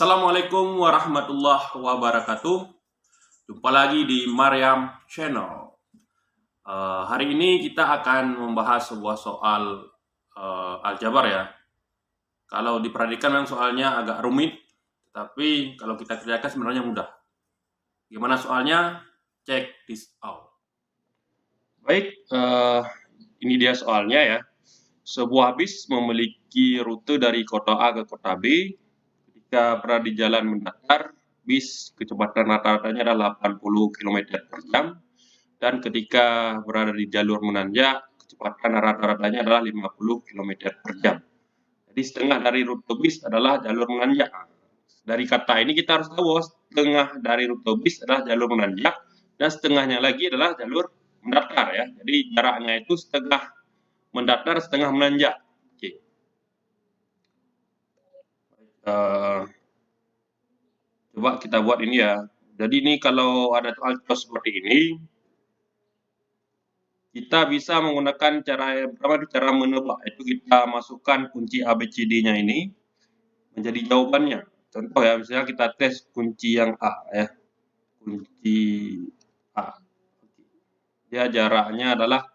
Assalamualaikum warahmatullahi wabarakatuh. Jumpa lagi di Maryam Channel. Hari ini kita akan membahas sebuah soal aljabar ya. Kalau diperhatikan memang soalnya agak rumit, tapi kalau kita kerjakan sebenarnya mudah. Gimana soalnya? Check this out. Baik, ini dia soalnya ya. Sebuah bis memiliki rute dari kota A ke kota B. Ketika berada di jalan mendatar, bis kecepatan rata-ratanya adalah 80 km per jam, dan ketika berada di jalur menanjak, kecepatan rata-ratanya adalah 50 km per jam. Jadi setengah dari rute bis adalah jalur menanjak. Dari kata ini kita harus tahu bahwa setengah dari rute bis adalah jalur menanjak, dan setengahnya lagi adalah jalur mendatar ya. Jadi jaraknya itu setengah mendatar, setengah menanjak. Oke. Coba kita buat ini ya. Jadi ini kalau ada hal seperti ini, kita bisa menggunakan cara yang pertama itu cara menebak. Itu kita masukkan kunci ABCD-nya ini menjadi jawabannya. Contoh ya, misalnya kita tes kunci yang A ya. Kunci A. Dia jaraknya adalah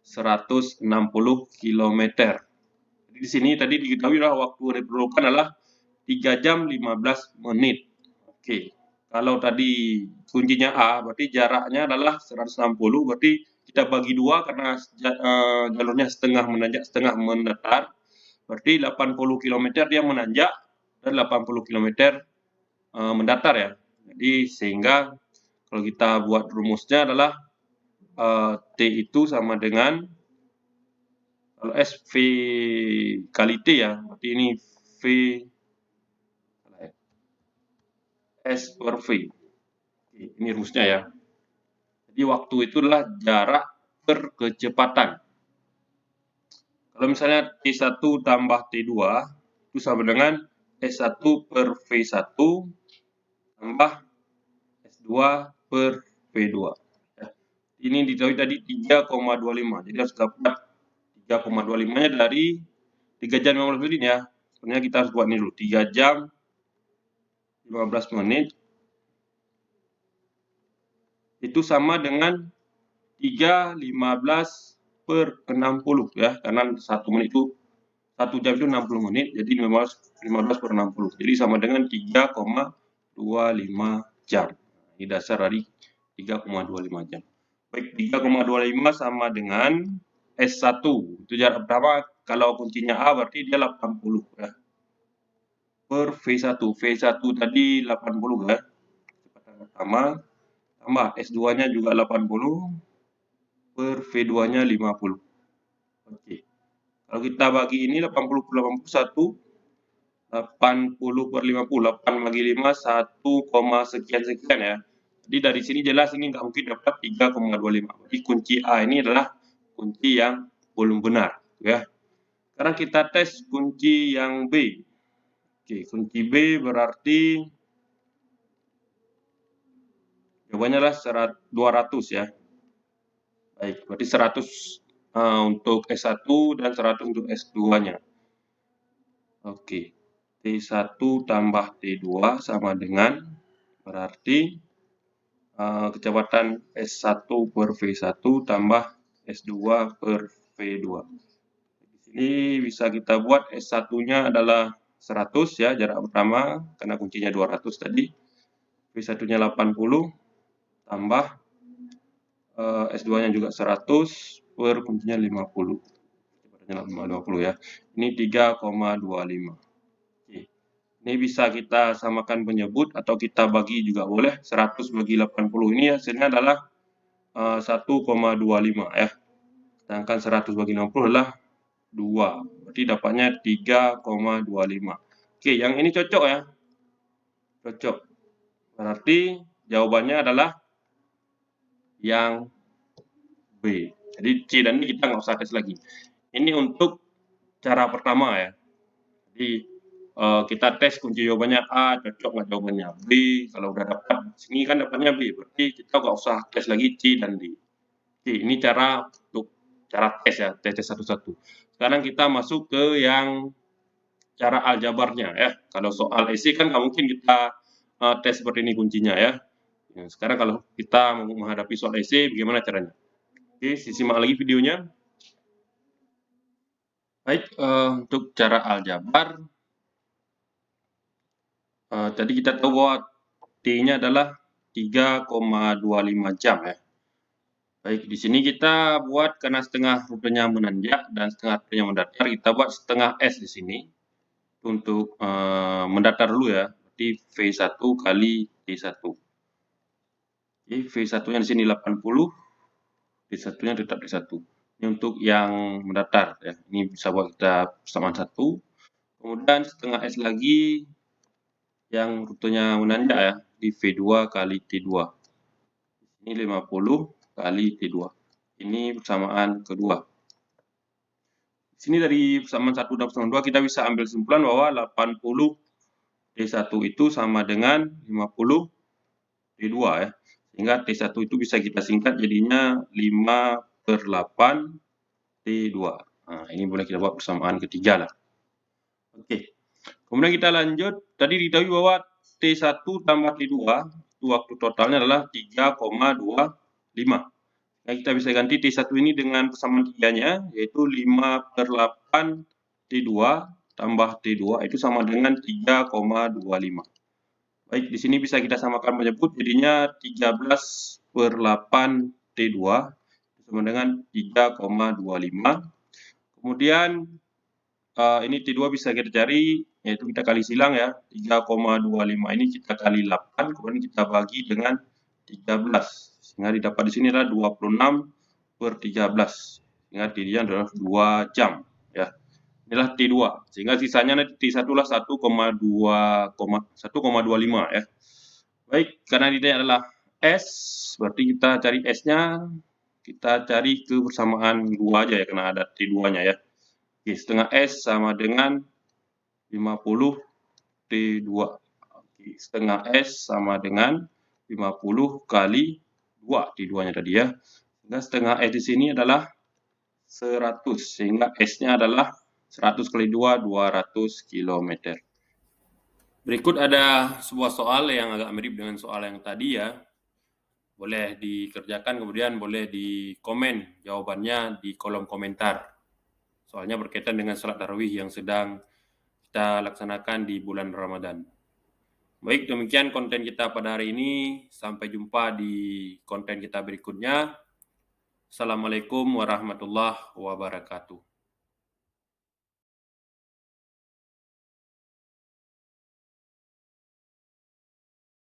160 km. Jadi di sini tadi diketahui waktu diperlukan adalah 3 jam 15 menit. Oke. Kalau tadi kuncinya A, berarti jaraknya adalah 160, berarti kita bagi dua karena jalurnya setengah menanjak, setengah mendatar. Berarti 80 km dia menanjak dan 80 km mendatar ya. Jadi sehingga kalau kita buat rumusnya adalah T itu sama dengan, kalau S V kali T ya, berarti ini V S per V. Ini rumusnya ya. Jadi waktu itu adalah jarak per kecepatan. Kalau misalnya T1 tambah T2 itu sama dengan S1 per V1 tambah S2 per V2. Ya. Ini diketahui tadi 3,25. Jadi harus dapat 3,25-nya dari 3 jam 15 menit ya. Sebenarnya kita harus buat ini dulu. 3 jam 15 menit itu sama dengan 3,15 per 60 ya, karena 1 menit itu 1 jam itu 60 menit, jadi 15 per 60, jadi sama dengan 3,25 jam. Ini dasar dari 3,25 jam. Baik, 3,25 sama dengan S1, itu jarak pertama. Kalau kuncinya A berarti dia 80 ya, per V1. V1 tadi 80 ya, kecepatan pertama, tambah S2-nya juga 80 per V2-nya 50. Oke. Kalau kita bagi ini 80 per 80, 80 per 50, 8 bagi 5, 1, sekian ya. Jadi dari sini jelas ini nggak mungkin dapat 3,25. Jadi kunci A ini adalah kunci yang belum benar ya. Sekarang kita tes kunci yang B. Oke, kunci B berarti jawabannya adalah 200 ya. Baik, berarti 100 untuk S1 dan 100 untuk S2-nya. Oke, T1 tambah T2 sama dengan, berarti kecepatan S1 per V1 tambah S2 per V2. Di sini bisa kita buat S1-nya adalah 100 ya, jarak pertama, karena kuncinya 200 tadi. V1-nya 80 tambah S2-nya juga 100 per kuncinya 50. Kecepatannya 50 ya. Ini 3,25. Ini bisa kita samakan penyebut atau kita bagi juga boleh. 100 bagi 80 ini hasilnya adalah 1,25 ya. Sedangkan 100 bagi 60 adalah 2. Berarti dapatnya 3,25. Oke, yang ini cocok ya. Cocok. Berarti jawabannya adalah yang B. Jadi C dan D kita nggak usah tes lagi. Ini untuk cara pertama ya. Jadi kita tes kunci jawabannya A, cocok nggak jawabannya B. Kalau udah dapat sini kan dapatnya B, berarti kita nggak usah tes lagi C dan D. Oke, ini cara untuk cara tes ya, tes satu-satu. Sekarang kita masuk ke yang cara aljabarnya ya. Kalau soal esai kan nggak mungkin kita tes seperti ini kuncinya ya. Sekarang kalau kita menghadapi soal esai, bagaimana caranya? Oke, simak lagi videonya. Baik, untuk cara aljabar, tadi kita tahu bahwa T-nya adalah 3,25 jam ya. Baik, di sini kita buat karena setengah rutenya menanjak dan setengah rutenya mendatar, kita buat setengah S di sini untuk mendatar dulu ya. Berarti V1 kali T1. Oke, V1-nya di sini 80, T1-nya tetap T1. Ini untuk yang mendatar ya. Ini bisa buat kita persamaan 1. Kemudian setengah S lagi yang rutenya menanjak ya, di V2 kali T2. Ini 50 kali T2. Ini persamaan kedua. Di sini dari persamaan 1 dan persamaan 2 kita bisa ambil kesimpulan bahwa 80 T1 itu sama dengan 50 T2 ya. Sehingga T1 itu bisa kita singkat jadinya 5/8 T2. Nah, ini boleh kita buat persamaan ketiga lah. Oke. Kemudian kita lanjut, tadi diketahui bahwa T1 tambah T2 itu waktu totalnya adalah 3,25. Nah, kita bisa ganti T1 ini dengan persamaan 3-nya, yaitu 5/8 T2 tambah T2 itu sama dengan 3,25. Baik, di sini bisa kita samakan menyebut, jadinya 13/8 T2 sama dengan 3,25. Kemudian ini T2 bisa kita cari, yaitu kita kali silang ya, 3,25 ini kita kali 8, kemudian kita bagi dengan 13. Sehingga didapat di sini adalah 26/13. Sehingga T-nya adalah 2 jam ya. Inilah T2. Sehingga sisanya nanti T1 lah 1,25 ya. Baik, karena ini adalah S, berarti kita cari S-nya, kita cari kebersamaan 2 aja ya, karena ada T2-nya ya. Oke, setengah S sama dengan 50 T2. Oke, setengah S sama dengan 50 kali 2 T2-nya tadi ya. Sehingga setengah S di sini adalah 100. Sehingga S-nya adalah 100 kali 2, 200 km. Berikut ada sebuah soal yang agak mirip dengan soal yang tadi ya. Boleh dikerjakan, kemudian boleh di komen jawabannya di kolom komentar. Soalnya berkaitan dengan salat tarawih yang sedang kita laksanakan di bulan Ramadan. Baik, demikian konten kita pada hari ini. Sampai jumpa di konten kita berikutnya. Assalamualaikum warahmatullahi wabarakatuh.